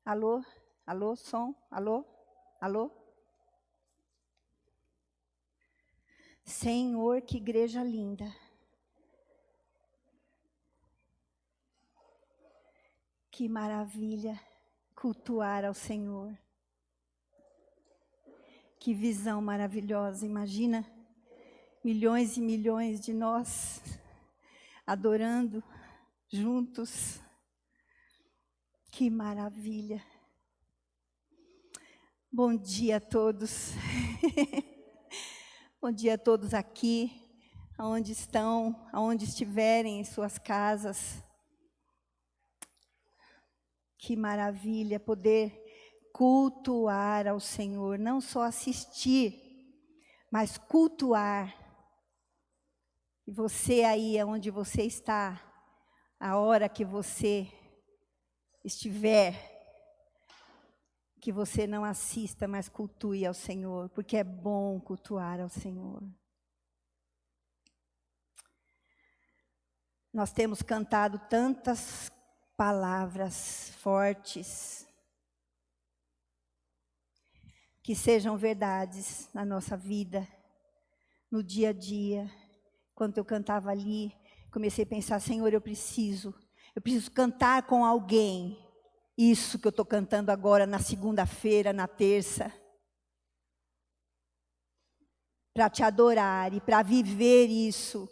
Alô? Alô, som? Alô? Alô? Senhor, que igreja linda. Que maravilha cultuar ao Senhor. Que visão maravilhosa. Imagina milhões e milhões de nós adorando juntos. Que maravilha. Bom dia a todos. Bom dia a todos aqui, aonde estão, aonde estiverem em suas casas. Que maravilha poder cultuar ao Senhor, não só assistir, mas cultuar. E você aí, aonde você está, a hora que você estiver, que você não assista, mas cultue ao Senhor, porque é bom cultuar ao Senhor. Nós temos cantado tantas palavras fortes, que sejam verdades na nossa vida, no dia a dia. Quando eu cantava ali, comecei a pensar, Senhor, eu preciso cantar com alguém, isso que eu estou cantando agora na segunda-feira, na terça, para te adorar e para viver isso,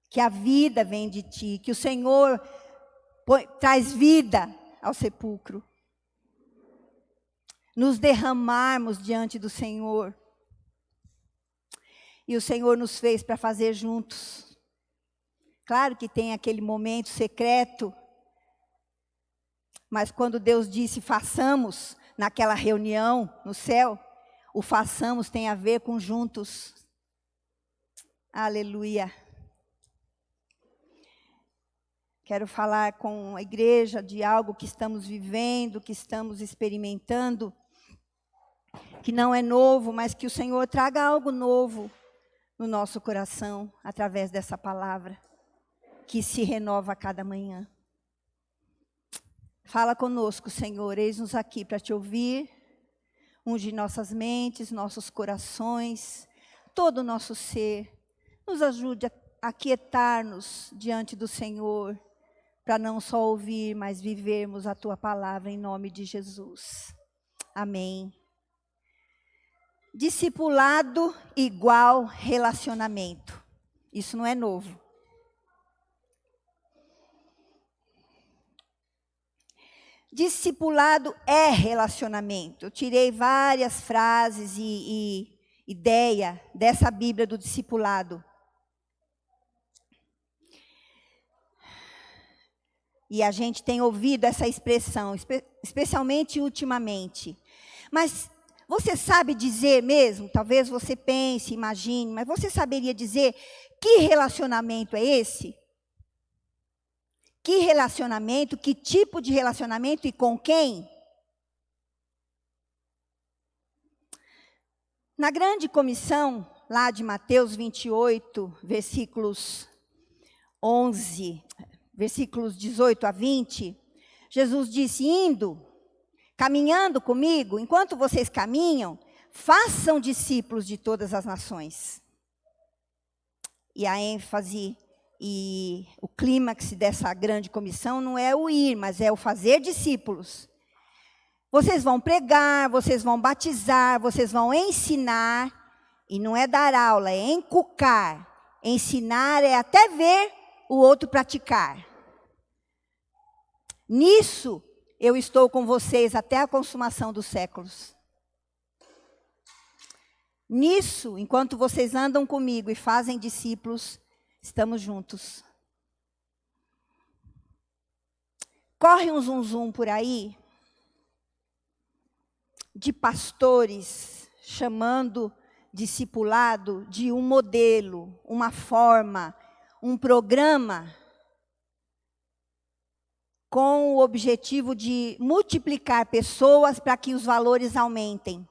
que a vida vem de ti, que o Senhor traz vida ao sepulcro. Nos derramarmos diante do Senhor. E o Senhor nos fez para fazer juntos. Claro que tem aquele momento secreto, mas quando Deus disse façamos, naquela reunião no céu, o façamos tem a ver com juntos. Aleluia. Quero falar com a igreja de algo que estamos vivendo, que estamos experimentando, que não é novo, mas que o Senhor traga algo novo no nosso coração, através dessa palavra, que se renova a cada manhã. Fala conosco, Senhor, eis-nos aqui para te ouvir, unge nossas mentes, nossos corações, todo o nosso ser. Nos ajude a aquietar-nos diante do Senhor, para não só ouvir, mas vivermos a tua palavra em nome de Jesus. Amém. Discipulado igual relacionamento. Isso não é novo. Discipulado é relacionamento. Eu tirei várias frases e ideia dessa Bíblia do discipulado. E a gente tem ouvido essa expressão, especialmente ultimamente. Mas você sabe dizer mesmo, talvez você pense, imagine, mas você saberia dizer que relacionamento é esse? Que relacionamento, que tipo de relacionamento e com quem? Na grande comissão, lá de Mateus 28, versículos 11, versículos 18 a 20, Jesus disse, caminhando comigo, enquanto vocês caminham, façam discípulos de todas as nações. E a ênfase e o clímax dessa grande comissão não é o ir, mas é o fazer discípulos. Vocês vão pregar, vocês vão batizar, vocês vão ensinar, e não é dar aula, é encucar. Ensinar é até ver o outro praticar. Nisso, eu estou com vocês até a consumação dos séculos. Nisso, enquanto vocês andam comigo e fazem discípulos, estamos juntos. Corre um zum por aí, de pastores chamando discipulado de um modelo, uma forma, um programa, com o objetivo de multiplicar pessoas para que os valores aumentem.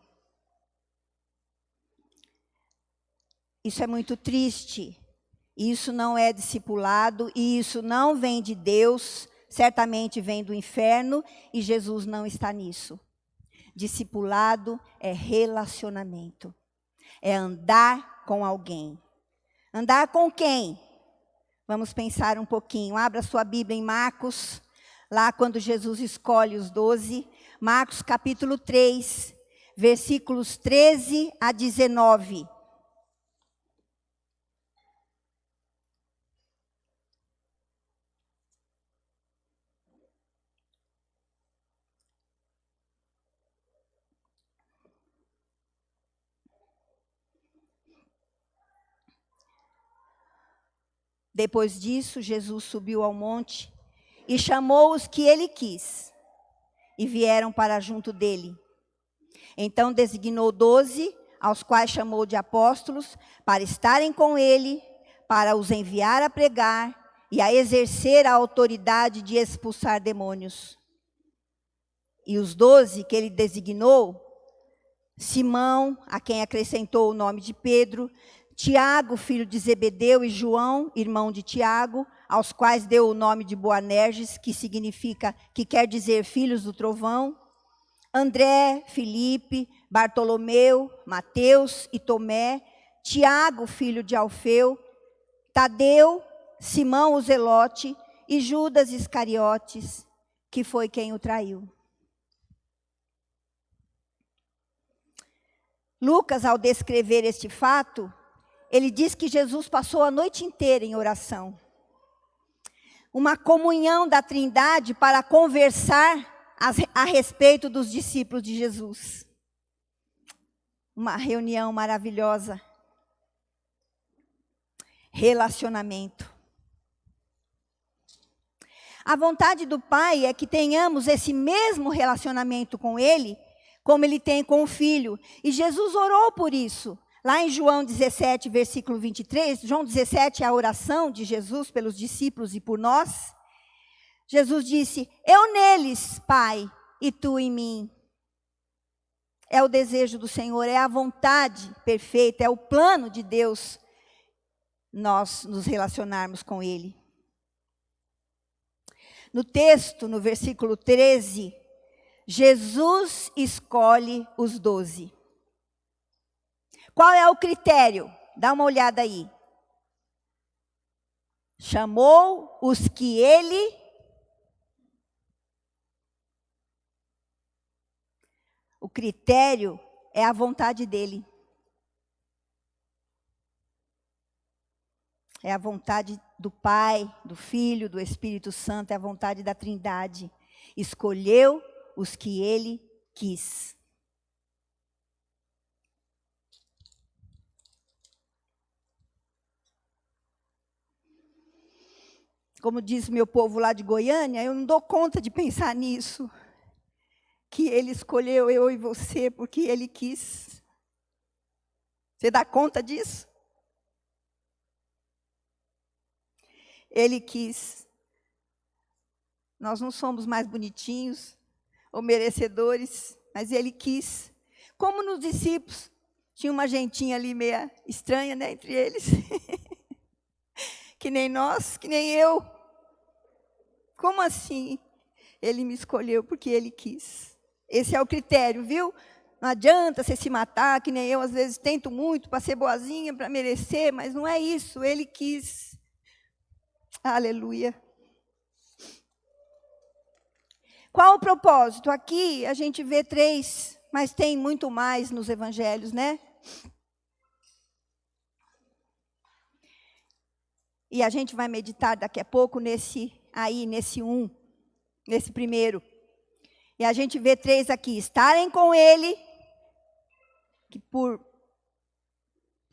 Isso é muito triste. Isso não é discipulado e isso não vem de Deus certamente vem do inferno e Jesus não está nisso. Discipulado é relacionamento, é andar com alguém. Andar com quem? Vamos pensar um pouquinho. Abra sua Bíblia em Marcos, lá quando Jesus escolhe os 12. Marcos capítulo 3, versículos 13 a 19. Depois disso, Jesus subiu ao monte e chamou os que ele quis, e vieram para junto dele. Então designou 12, aos quais chamou de apóstolos, para estarem com ele, para os enviar a pregar e a exercer a autoridade de expulsar demônios. E os 12 que ele designou, Simão, a quem acrescentou o nome de Pedro, Tiago, filho de Zebedeu, e João, irmão de Tiago, aos quais deu o nome de Boanerges, que quer dizer filhos do trovão, André, Filipe, Bartolomeu, Mateus e Tomé, Tiago, filho de Alfeu, Tadeu, Simão o Zelote e Judas Iscariotes, que foi quem o traiu. Lucas, ao descrever este fato, ele diz que Jesus passou a noite inteira em oração. Uma comunhão da Trindade para conversar a respeito dos discípulos de Jesus. Uma reunião maravilhosa. Relacionamento. A vontade do Pai é que tenhamos esse mesmo relacionamento com Ele, como Ele tem com o Filho. E Jesus orou por isso. Lá em João 17, versículo 23, João 17 é a oração de Jesus pelos discípulos e por nós. Jesus disse, eu neles, Pai, e tu em mim. É o desejo do Senhor, é a vontade perfeita, é o plano de Deus nós nos relacionarmos com Ele. No texto, no versículo 13, Jesus escolhe os 12. Qual é o critério? Dá uma olhada aí. Chamou os que ele... O critério é a vontade dele. É a vontade do Pai, do Filho, do Espírito Santo, é a vontade da Trindade. Escolheu os que ele quis. Como diz meu povo lá de Goiânia, eu não dou conta de pensar nisso. Que ele escolheu eu e você porque ele quis. Você dá conta disso? Ele quis. Nós não somos mais bonitinhos ou merecedores, mas ele quis. Como nos discípulos, tinha uma gentinha ali meia estranha, né, entre eles. Que nem nós, que nem eu. Como assim? Ele me escolheu porque ele quis. Esse é o critério, viu? Não adianta você se matar, que nem eu, às vezes tento muito para ser boazinha, para merecer, mas não é isso, ele quis. Aleluia. Qual o propósito? Aqui a gente vê 3, mas tem muito mais nos evangelhos, né? E a gente vai meditar daqui a pouco nesse 1, nesse primeiro. E a gente vê 3 aqui, estarem com ele, que por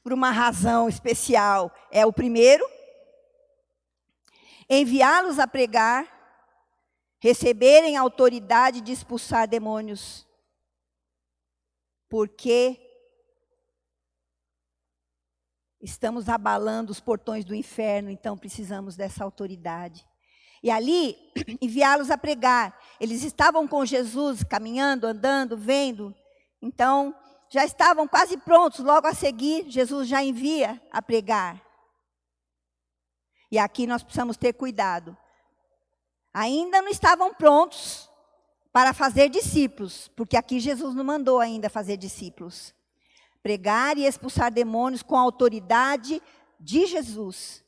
uma razão especial é o primeiro, enviá-los a pregar, receberem a autoridade de expulsar demônios, porque estamos abalando os portões do inferno, então precisamos dessa autoridade. E ali, enviá-los a pregar. Eles estavam com Jesus, caminhando, andando, vendo. Então, já estavam quase prontos. Logo a seguir, Jesus já envia a pregar. E aqui nós precisamos ter cuidado. Ainda não estavam prontos para fazer discípulos, porque aqui Jesus não mandou ainda fazer discípulos. Pregar e expulsar demônios com a autoridade de Jesus.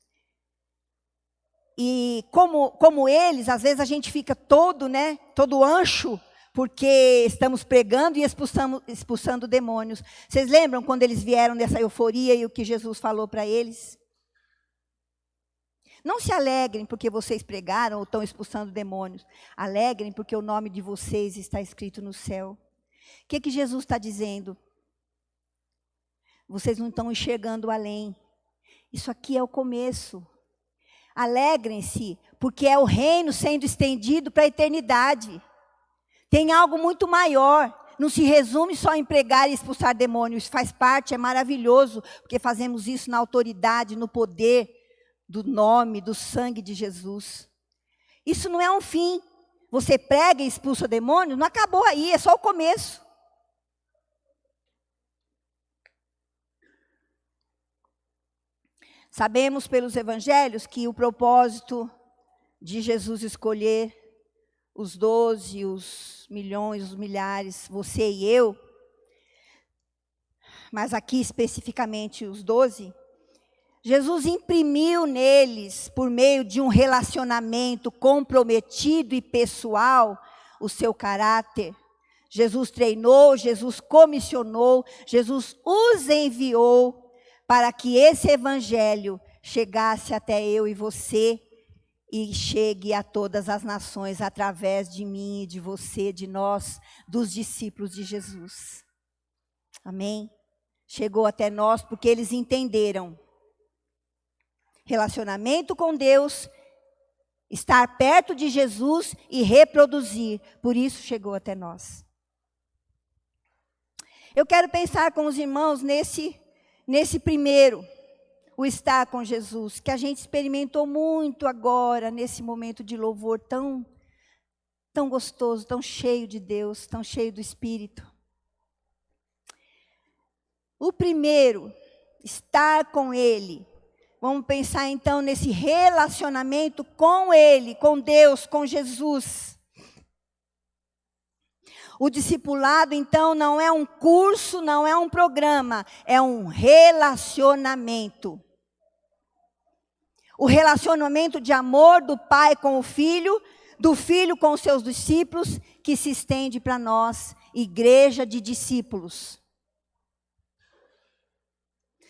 E como eles, às vezes a gente fica todo ancho, porque estamos pregando e expulsando demônios. Vocês lembram quando eles vieram dessa euforia e o que Jesus falou para eles? Não se alegrem porque vocês pregaram ou estão expulsando demônios. Alegrem porque o nome de vocês está escrito no céu. O que Jesus está dizendo? Vocês não estão enxergando além. Isso aqui é o começo. Alegrem-se, porque é o reino sendo estendido para a eternidade. Tem algo muito maior. Não se resume só em pregar e expulsar demônios. Isso faz parte, é maravilhoso, porque fazemos isso na autoridade, no poder do nome, do sangue de Jesus. Isso não é um fim. Você prega e expulsa demônios, não acabou aí, é só o começo. Sabemos pelos evangelhos que o propósito de Jesus escolher os 12, os milhões, os milhares, você e eu, mas aqui especificamente os 12, Jesus imprimiu neles, por meio de um relacionamento comprometido e pessoal, o seu caráter. Jesus treinou, Jesus comissionou, Jesus os enviou para que esse evangelho chegasse até eu e você e chegue a todas as nações através de mim e de você, de nós, dos discípulos de Jesus. Amém? Chegou até nós porque eles entenderam. Relacionamento com Deus, estar perto de Jesus e reproduzir. Por isso chegou até nós. Eu quero pensar com os irmãos nesse primeiro, o estar com Jesus, que a gente experimentou muito agora, nesse momento de louvor tão gostoso, tão cheio de Deus, tão cheio do Espírito. O primeiro, estar com Ele. Vamos pensar então nesse relacionamento com Ele, com Deus, com Jesus. O discipulado, então, não é um curso, não é um programa, é um relacionamento. O relacionamento de amor do pai com o filho, do filho com os seus discípulos, que se estende para nós, igreja de discípulos.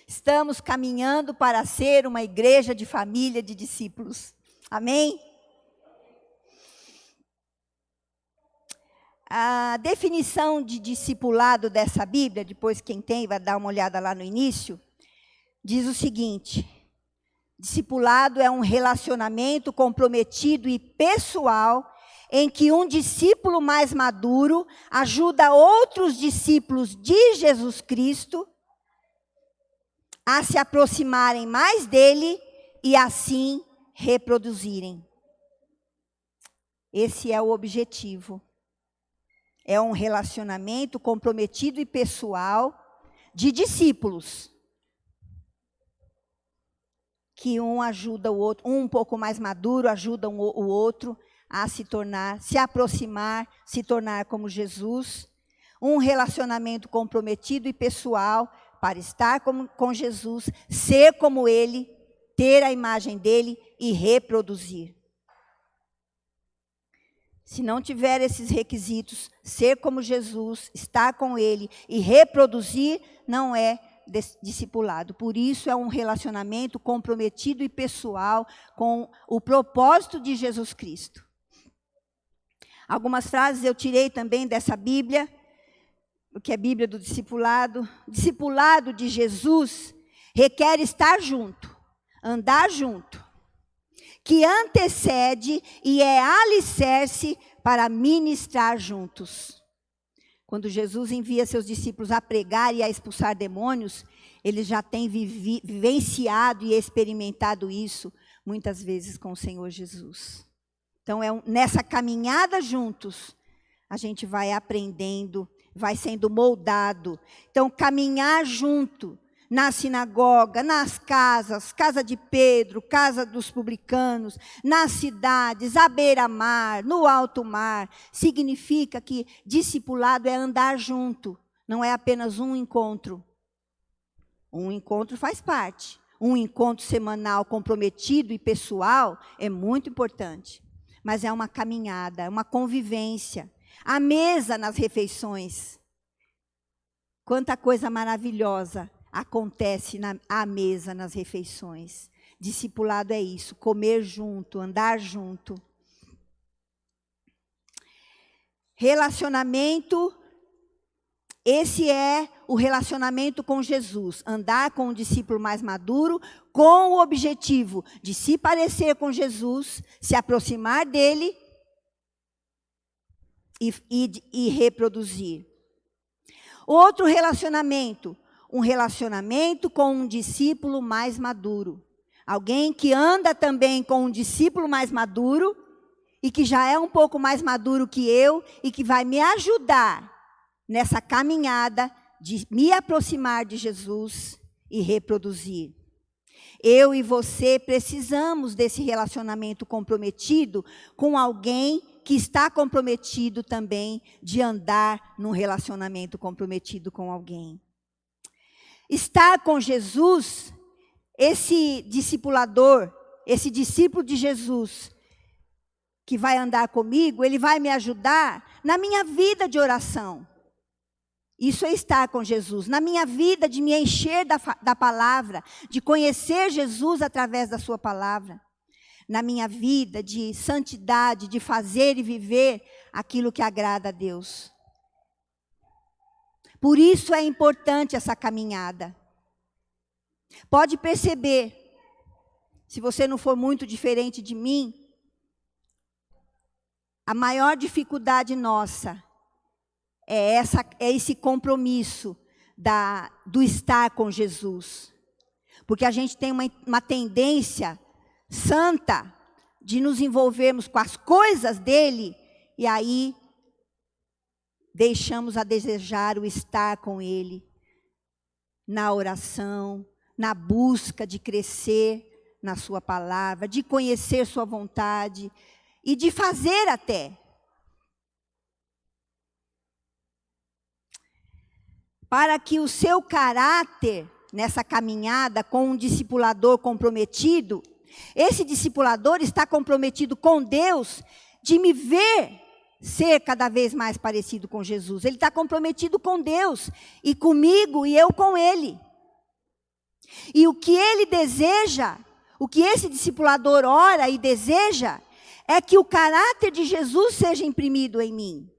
Estamos caminhando para ser uma igreja de família de discípulos. Amém? A definição de discipulado dessa Bíblia, depois quem tem vai dar uma olhada lá no início, diz o seguinte: discipulado é um relacionamento comprometido e pessoal em que um discípulo mais maduro ajuda outros discípulos de Jesus Cristo a se aproximarem mais dele e assim reproduzirem. Esse é o objetivo. É um relacionamento comprometido e pessoal de discípulos. Que um ajuda o outro, um pouco mais maduro ajuda o outro a se aproximar, se tornar como Jesus. Um relacionamento comprometido e pessoal para estar com Jesus, ser como Ele, ter a imagem dEle e reproduzir. Se não tiver esses requisitos, ser como Jesus, estar com Ele e reproduzir, não é discipulado. Por isso é um relacionamento comprometido e pessoal com o propósito de Jesus Cristo. Algumas frases eu tirei também dessa Bíblia, que é a Bíblia do discipulado. Discipulado de Jesus requer estar junto, andar junto, que antecede e é alicerce para ministrar juntos. Quando Jesus envia seus discípulos a pregar e a expulsar demônios, eles já têm vivenciado e experimentado isso muitas vezes com o Senhor Jesus. Então, nessa caminhada juntos, a gente vai aprendendo, vai sendo moldado. Então, caminhar junto na sinagoga, nas casas, casa de Pedro, casa dos publicanos, nas cidades, à beira-mar, no alto mar. Significa que discipulado é andar junto, não é apenas um encontro. Um encontro faz parte. Um encontro semanal comprometido e pessoal é muito importante. Mas é uma caminhada, é uma convivência. A mesa nas refeições. Quanta coisa maravilhosa acontece à mesa nas refeições. Discipulado é isso, comer junto, andar junto. Relacionamento, esse é o relacionamento com Jesus. Andar com um discípulo mais maduro, com o objetivo de se parecer com Jesus, se aproximar dele e reproduzir. Outro relacionamento, um relacionamento com um discípulo mais maduro. Alguém que anda também com um discípulo mais maduro e que já é um pouco mais maduro que eu e que vai me ajudar nessa caminhada de me aproximar de Jesus e reproduzir. Eu e você precisamos desse relacionamento comprometido com alguém que está comprometido também de andar num relacionamento comprometido com alguém. Estar com Jesus, esse discipulador, esse discípulo de Jesus, que vai andar comigo, ele vai me ajudar na minha vida de oração. Isso é estar com Jesus, na minha vida de me encher da palavra, de conhecer Jesus através da sua palavra. Na minha vida de santidade, de fazer e viver aquilo que agrada a Deus. Por isso é importante essa caminhada. Pode perceber, se você não for muito diferente de mim, a maior dificuldade nossa é esse compromisso do estar com Jesus. Porque a gente tem uma tendência santa de nos envolvermos com as coisas dele e aí deixamos a desejar o estar com ele na oração, na busca de crescer na sua palavra, de conhecer sua vontade e de fazer até. Para que o seu caráter nessa caminhada com um discipulador comprometido, esse discipulador está comprometido com Deus de me ver ser cada vez mais parecido com Jesus. Ele está comprometido com Deus e comigo e eu com ele. E o que ele deseja, o que esse discipulador ora e deseja, é que o caráter de Jesus seja imprimido em mim.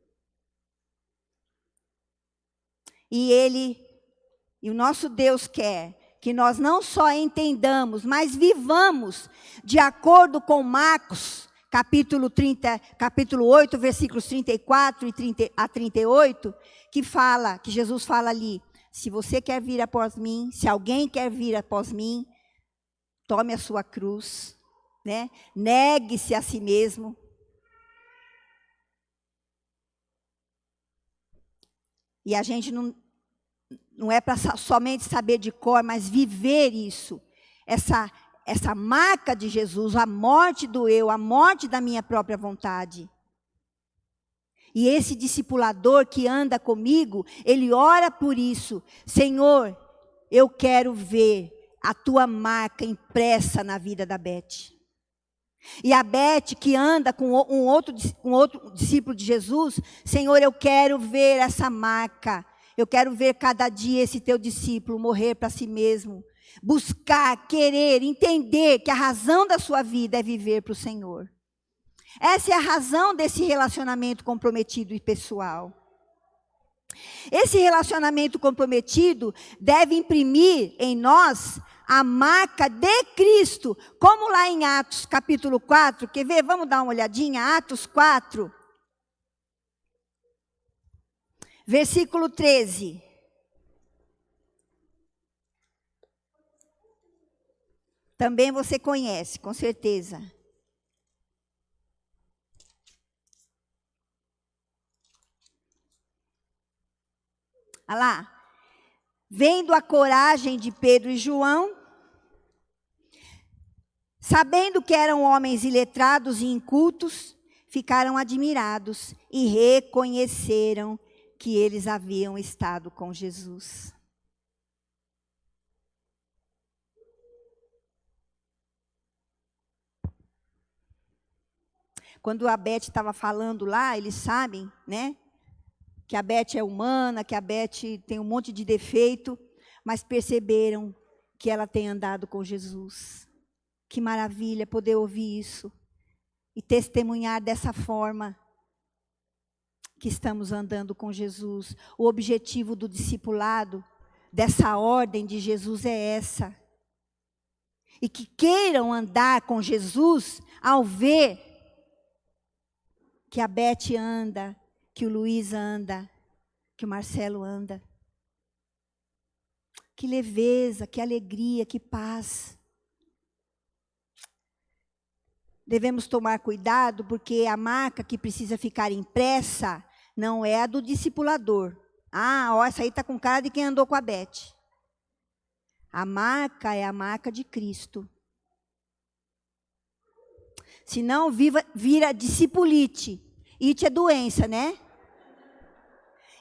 E o nosso Deus quer que nós não só entendamos, mas vivamos de acordo com Marcos, capítulo 8, versículos 34 a 38, que Jesus fala ali, se você quer vir após mim, se alguém quer vir após mim, tome a sua cruz, né? Negue-se a si mesmo. E a gente não é para somente saber de cor, mas viver isso. Essa marca de Jesus, a morte do eu, a morte da minha própria vontade. E esse discipulador que anda comigo, ele ora por isso. Senhor, eu quero ver a tua marca impressa na vida da Beth. E a Beth que anda com outro discípulo de Jesus, Senhor, eu quero ver essa marca. Eu quero ver cada dia esse teu discípulo morrer para si mesmo. Buscar, querer, entender que a razão da sua vida é viver para o Senhor. Essa é a razão desse relacionamento comprometido e pessoal. Esse relacionamento comprometido deve imprimir em nós a marca de Cristo, como lá em Atos capítulo 4, quer ver? Vamos dar uma olhadinha, Atos 4, versículo 13. Também você conhece, com certeza. Olha lá. vendo a coragem de Pedro e João, sabendo que eram homens iletrados e incultos, ficaram admirados e reconheceram que eles haviam estado com Jesus. Quando a Beth estava falando lá, eles sabem, né? Que a Beth é humana, que a Beth tem um monte de defeito, mas perceberam que ela tem andado com Jesus. Que maravilha poder ouvir isso e testemunhar dessa forma que estamos andando com Jesus. O objetivo do discipulado, dessa ordem de Jesus é essa. E que queiram andar com Jesus ao ver que a Beth anda, que o Luiz anda, que o Marcelo anda. Que leveza, que alegria, que paz. Devemos tomar cuidado, porque a marca que precisa ficar impressa não é a do discipulador. Ah, ó, essa aí está com cara de quem andou com a Beth. A marca é a marca de Cristo. Senão vira discipulite. It é doença, né?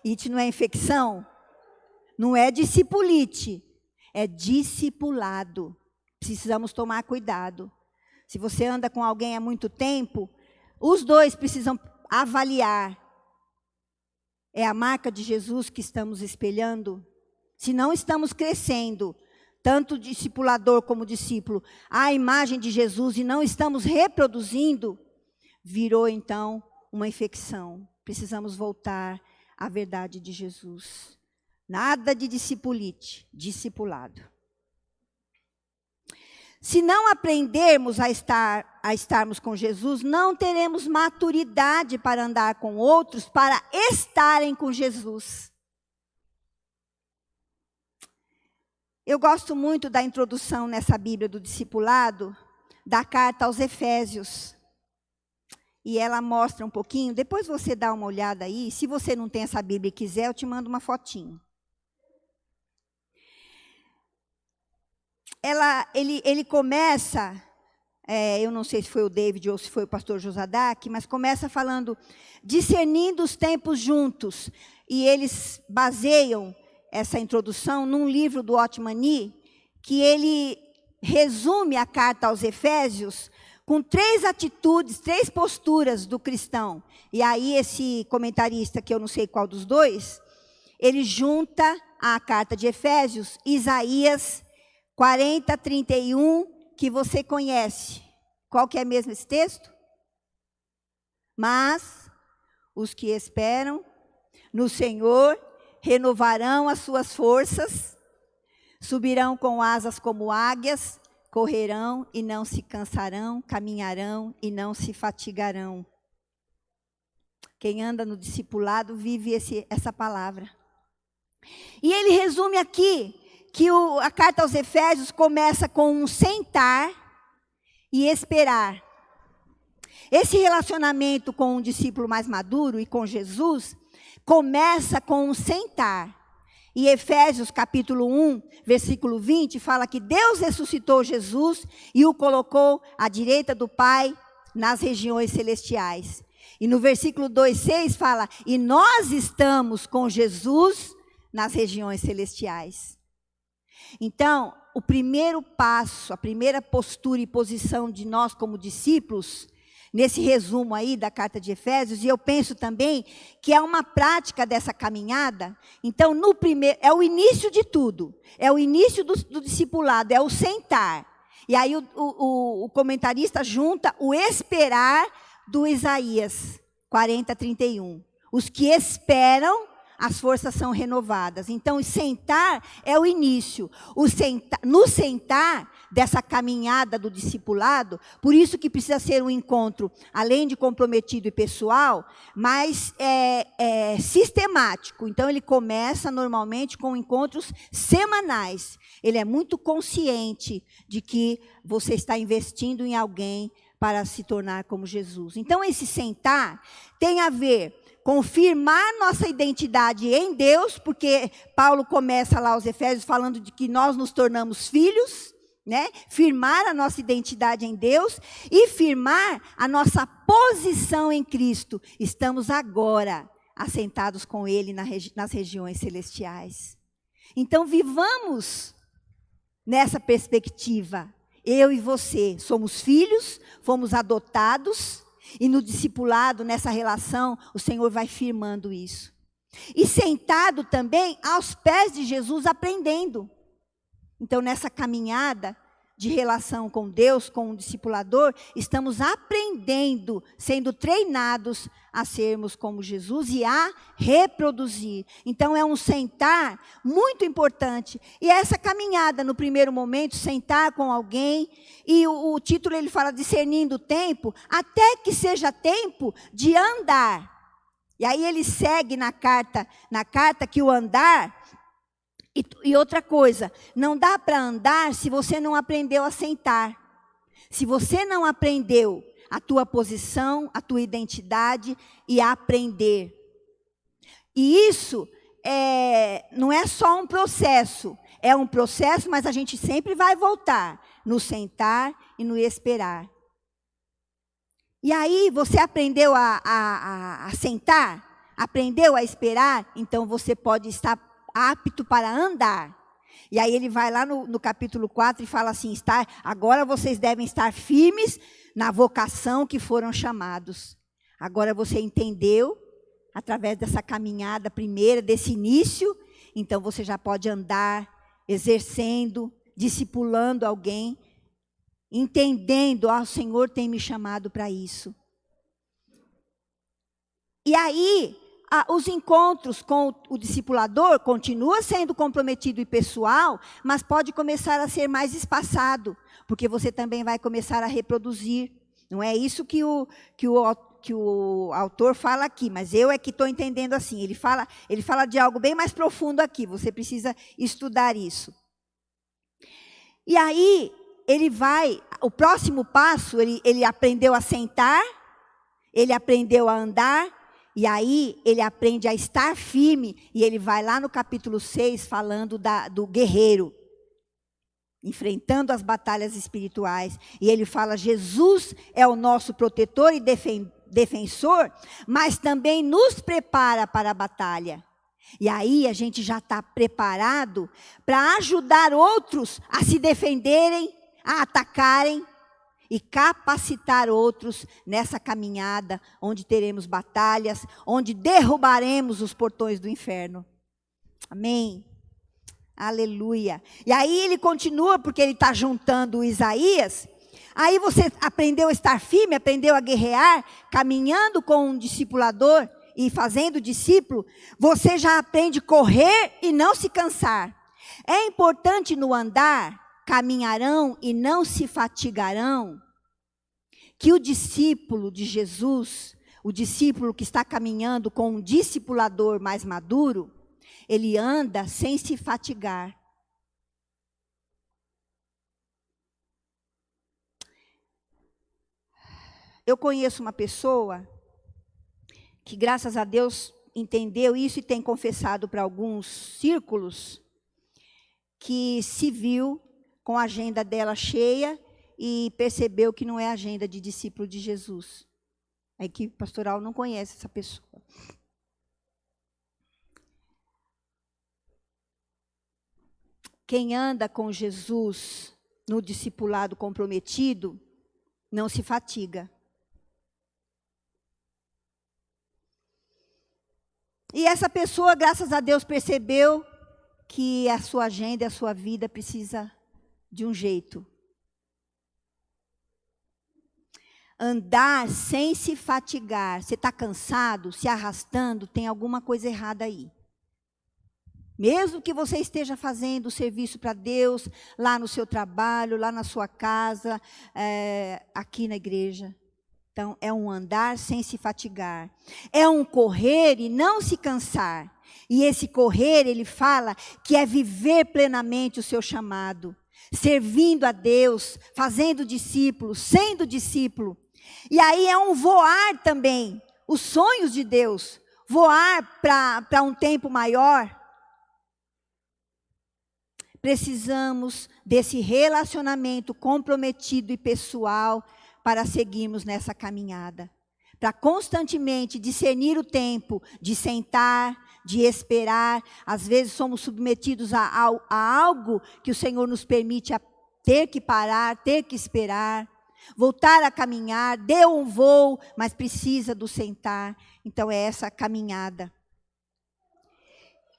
It não é infecção? Não é discipulite, é discipulado. Precisamos tomar cuidado. Se você anda com alguém há muito tempo, os dois precisam avaliar. É a marca de Jesus que estamos espelhando? Se não estamos crescendo, tanto discipulador como discípulo, à imagem de Jesus e não estamos reproduzindo, virou então uma infecção. Precisamos voltar à verdade de Jesus. Nada de discipulite, discipulado. Se não aprendermos a estarmos com Jesus, não teremos maturidade para andar com outros, para estarem com Jesus. Eu gosto muito da introdução nessa Bíblia do discipulado, da carta aos Efésios. E ela mostra um pouquinho, depois você dá uma olhada aí, se você não tem essa Bíblia e quiser, eu te mando uma fotinho. Ele começa, eu não sei se foi o David ou se foi o pastor Josadak, mas começa falando, discernindo os tempos juntos. E eles baseiam essa introdução num livro do Otmani, que ele resume a carta aos Efésios com 3 atitudes, 3 posturas do cristão. E aí esse comentarista, que eu não sei qual dos dois, ele junta a carta de Efésios, Isaías 40, 31, que você conhece. Qual que é mesmo esse texto? Mas os que esperam no Senhor renovarão as suas forças, subirão com asas como águias, correrão e não se cansarão, caminharão e não se fatigarão. Quem anda no discipulado vive essa palavra. E ele resume aqui que a carta aos Efésios começa com um sentar e esperar. Esse relacionamento com um discípulo mais maduro e com Jesus começa com um sentar. E Efésios capítulo 1, versículo 20, fala que Deus ressuscitou Jesus e o colocou à direita do Pai nas regiões celestiais. E no versículo 2,6 fala, e nós estamos com Jesus nas regiões celestiais. Então, o primeiro passo, a primeira postura e posição de nós como discípulos, nesse resumo aí da carta de Efésios, e eu penso também que é uma prática dessa caminhada. Então, é o início de tudo, é o início do discipulado, é o sentar. E aí o comentarista junta o esperar do Isaías 40, 31. Os que esperam, as forças são renovadas. Então, o sentar é o início. No sentar dessa caminhada do discipulado, por isso que precisa ser um encontro, além de comprometido e pessoal, mas sistemático. Então, ele começa normalmente com encontros semanais. Ele é muito consciente de que você está investindo em alguém para se tornar como Jesus. Então, esse sentar tem a ver confirmar nossa identidade em Deus, porque Paulo começa lá os Efésios falando de que nós nos tornamos filhos, né? Firmar a nossa identidade em Deus e firmar a nossa posição em Cristo. Estamos agora assentados com Ele nas regiões celestiais. Então vivamos nessa perspectiva. Eu e você somos filhos, fomos adotados, e no discipulado, nessa relação, o Senhor vai firmando isso. E sentado também aos pés de Jesus, aprendendo. Então, nessa caminhada de relação com Deus, com o discipulador, estamos aprendendo, sendo treinados a sermos como Jesus e a reproduzir. Então, é um sentar muito importante. E essa caminhada, no primeiro momento, sentar com alguém, e o título ele fala discernindo o tempo, até que seja tempo de andar. E aí ele segue na carta que o andar. E outra coisa, não dá para andar se você não aprendeu a sentar. Se você não aprendeu a tua posição, a tua identidade e a aprender. E isso não é só um processo. É um processo, mas a gente sempre vai voltar no sentar e no esperar. E aí, você aprendeu a sentar? Aprendeu a esperar? Então, você pode estar apto para andar. E aí ele vai lá no capítulo 4 e fala assim, agora vocês devem estar firmes na vocação que foram chamados. Agora você entendeu, através dessa caminhada primeira, desse início, então você já pode andar, exercendo, discipulando alguém, entendendo, o Senhor tem me chamado para isso. E aí, os encontros com o discipulador continua sendo comprometido e pessoal, mas pode começar a ser mais espaçado, porque você também vai começar a reproduzir. Não é isso que o autor fala aqui, mas eu é que estou entendendo assim. Ele fala de algo bem mais profundo aqui, você precisa estudar isso. E aí, o próximo passo, ele aprendeu a sentar, ele aprendeu a andar, e aí ele aprende a estar firme, e ele vai lá no capítulo 6 falando do guerreiro, enfrentando as batalhas espirituais. E ele fala, Jesus é o nosso protetor e defensor, mas também nos prepara para a batalha. E aí a gente já está preparado para ajudar outros a se defenderem, a atacarem, e capacitar outros nessa caminhada, onde teremos batalhas, onde derrubaremos os portões do inferno. Amém? Aleluia. E aí ele continua, porque ele está juntando o Isaías. Aí você aprendeu a estar firme, aprendeu a guerrear, caminhando com um discipulador e fazendo discípulo. Você já aprende a correr e não se cansar. É importante no andar, caminharão e não se fatigarão, que o discípulo de Jesus, o discípulo que está caminhando com um discipulador mais maduro, ele anda sem se fatigar. Eu conheço uma pessoa que, graças a Deus, entendeu isso e tem confessado para alguns círculos, que se viu com a agenda dela cheia e percebeu que não é agenda de discípulo de Jesus. A equipe pastoral não conhece essa pessoa. Quem anda com Jesus no discipulado comprometido, não se fatiga. E essa pessoa, graças a Deus, percebeu que a sua agenda e a sua vida precisa de um jeito. Andar sem se fatigar. Você está cansado, se arrastando, tem alguma coisa errada aí. Mesmo que você esteja fazendo o serviço para Deus, lá no seu trabalho, lá na sua casa, aqui na igreja. Então, é um andar sem se fatigar. É um correr e não se cansar. E esse correr, ele fala que é viver plenamente o seu chamado. Servindo a Deus, fazendo discípulos, sendo discípulo. E aí é um voar também. Os sonhos de Deus. voar para um tempo maior, precisamos desse relacionamento comprometido e pessoal para seguirmos nessa caminhada. Para constantemente discernir o tempo de sentar, de esperar. Às vezes somos submetidos a algo que o Senhor nos permite ter que parar, ter que esperar. Voltar a caminhar, deu um voo, mas precisa do sentar. Então é essa caminhada.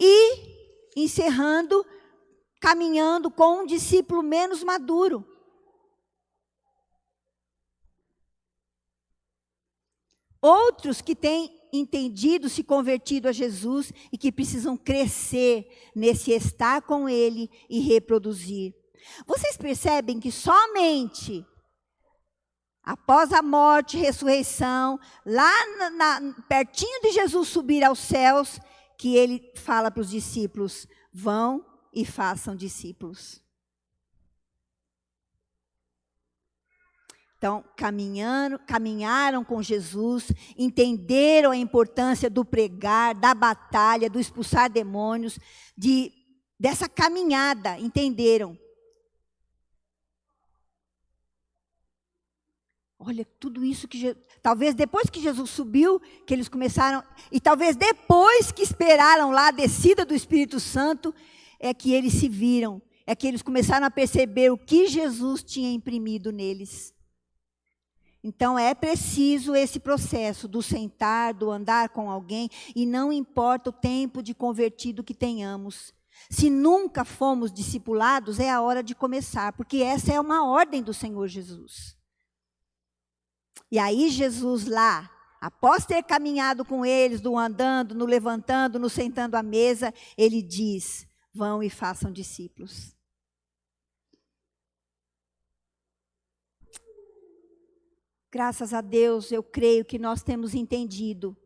E, encerrando, caminhando com um discípulo menos maduro. Outros que têm entendido, se convertido a Jesus e que precisam crescer nesse estar com Ele e reproduzir. Vocês percebem que somente após a morte e ressurreição, lá pertinho de Jesus subir aos céus, que Ele fala para os discípulos, vão e façam discípulos. Então, caminharam com Jesus, entenderam a importância do pregar, da batalha, do expulsar demônios, dessa caminhada, entenderam. Olha, tudo isso que talvez depois que Jesus subiu, que eles começaram, e talvez depois que esperaram lá a descida do Espírito Santo, é que eles se viram, é que eles começaram a perceber o que Jesus tinha imprimido neles. Então é preciso esse processo do sentar, do andar com alguém, e não importa o tempo de convertido que tenhamos. Se nunca fomos discipulados, é a hora de começar, porque essa é uma ordem do Senhor Jesus. E aí Jesus lá, após ter caminhado com eles, no andando, no levantando, no sentando à mesa, ele diz, vão e façam discípulos. Graças a Deus, eu creio que nós temos entendido.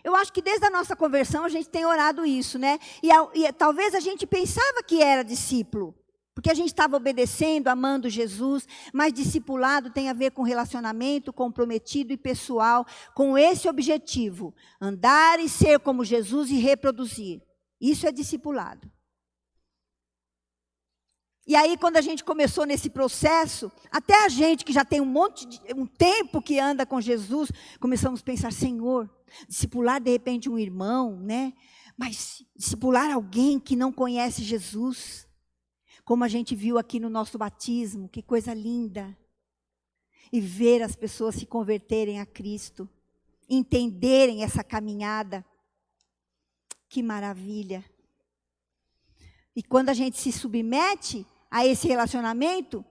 Eu acho que desde a nossa conversão a gente tem orado isso, né? E talvez a gente pensava que era discípulo, porque a gente estava obedecendo, amando Jesus, mas discipulado tem a ver com relacionamento comprometido e pessoal, com esse objetivo, andar e ser como Jesus e reproduzir. Isso é discipulado. E aí, quando a gente começou nesse processo, até a gente que já tem um tempo que anda com Jesus, começamos a pensar, Senhor, discipular de repente um irmão, né? Mas discipular alguém que não conhece Jesus, como a gente viu aqui no nosso batismo, que coisa linda. E ver as pessoas se converterem a Cristo, entenderem essa caminhada. Que maravilha. E quando a gente se submete a esse relacionamento,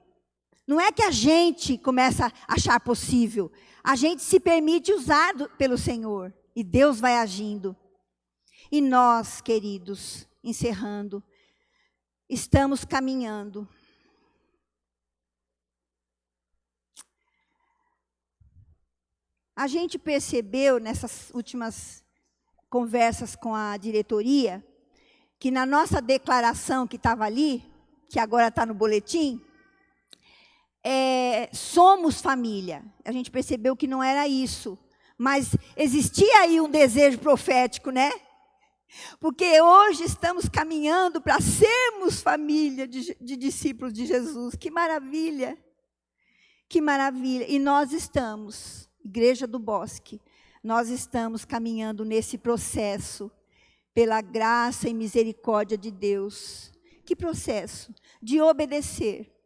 não é que a gente começa a achar possível, a gente se permite usar pelo Senhor, e Deus vai agindo. E nós, queridos, encerrando, estamos caminhando. A gente percebeu nessas últimas conversas com a diretoria, que na nossa declaração que estava ali, que agora está no boletim, somos família. A gente percebeu que não era isso, mas existia aí um desejo profético, né? Porque hoje estamos caminhando para sermos família de discípulos de Jesus. Que maravilha! Que maravilha! E nós estamos, Igreja do Bosque, nós estamos caminhando nesse processo, pela graça e misericórdia de Deus. Que processo? De obedecer.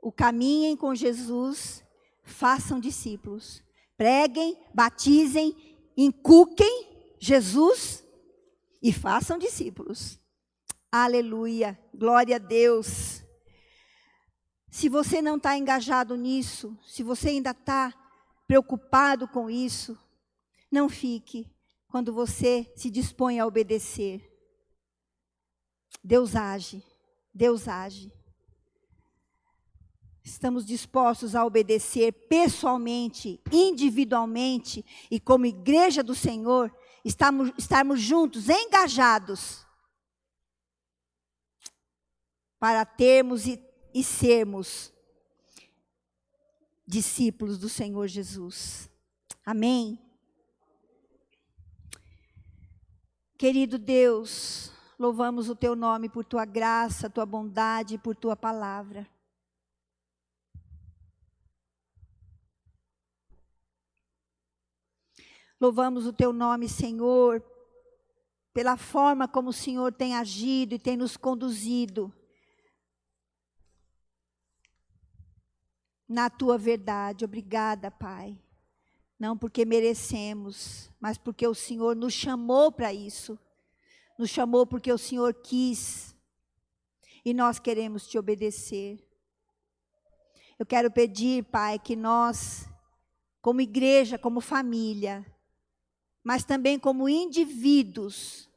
O caminhem com Jesus, façam discípulos. Preguem, batizem, inculquem Jesus e façam discípulos. Aleluia, glória a Deus. Se você não está engajado nisso, se você ainda está preocupado com isso, não fique quando você se dispõe a obedecer. Deus age, Deus age. Estamos dispostos a obedecer pessoalmente, individualmente, e como igreja do Senhor, estarmos juntos, engajados, para termos e sermos discípulos do Senhor Jesus. Amém. Querido Deus, louvamos o teu nome por tua graça, tua bondade e por tua palavra. Louvamos o teu nome, Senhor, pela forma como o Senhor tem agido e tem nos conduzido na tua verdade. Obrigada, Pai. Não porque merecemos, mas porque o Senhor nos chamou para isso. Nos chamou porque o Senhor quis. E nós queremos te obedecer. Eu quero pedir, Pai, que nós, como igreja, como família, mas também como indivíduos,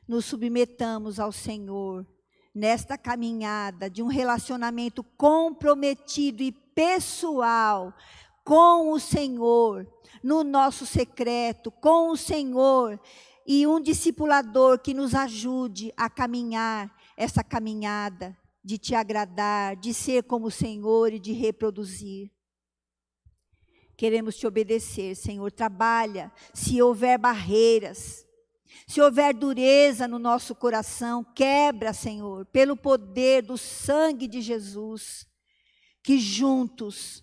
nos submetamos ao Senhor nesta caminhada de um relacionamento comprometido e pessoal com o Senhor, no nosso secreto, com o Senhor, e um discipulador que nos ajude a caminhar essa caminhada de te agradar, de ser como o Senhor e de reproduzir. Queremos te obedecer, Senhor. Trabalha, se houver barreiras, se houver dureza no nosso coração, quebra, Senhor, pelo poder do sangue de Jesus, que juntos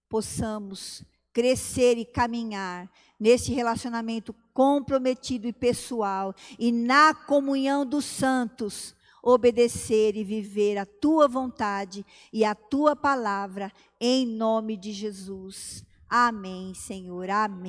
possamos crescer e caminhar nesse relacionamento comprometido e pessoal, e na comunhão dos santos, obedecer e viver a tua vontade e a tua palavra, em nome de Jesus. Amém, Senhor, amém.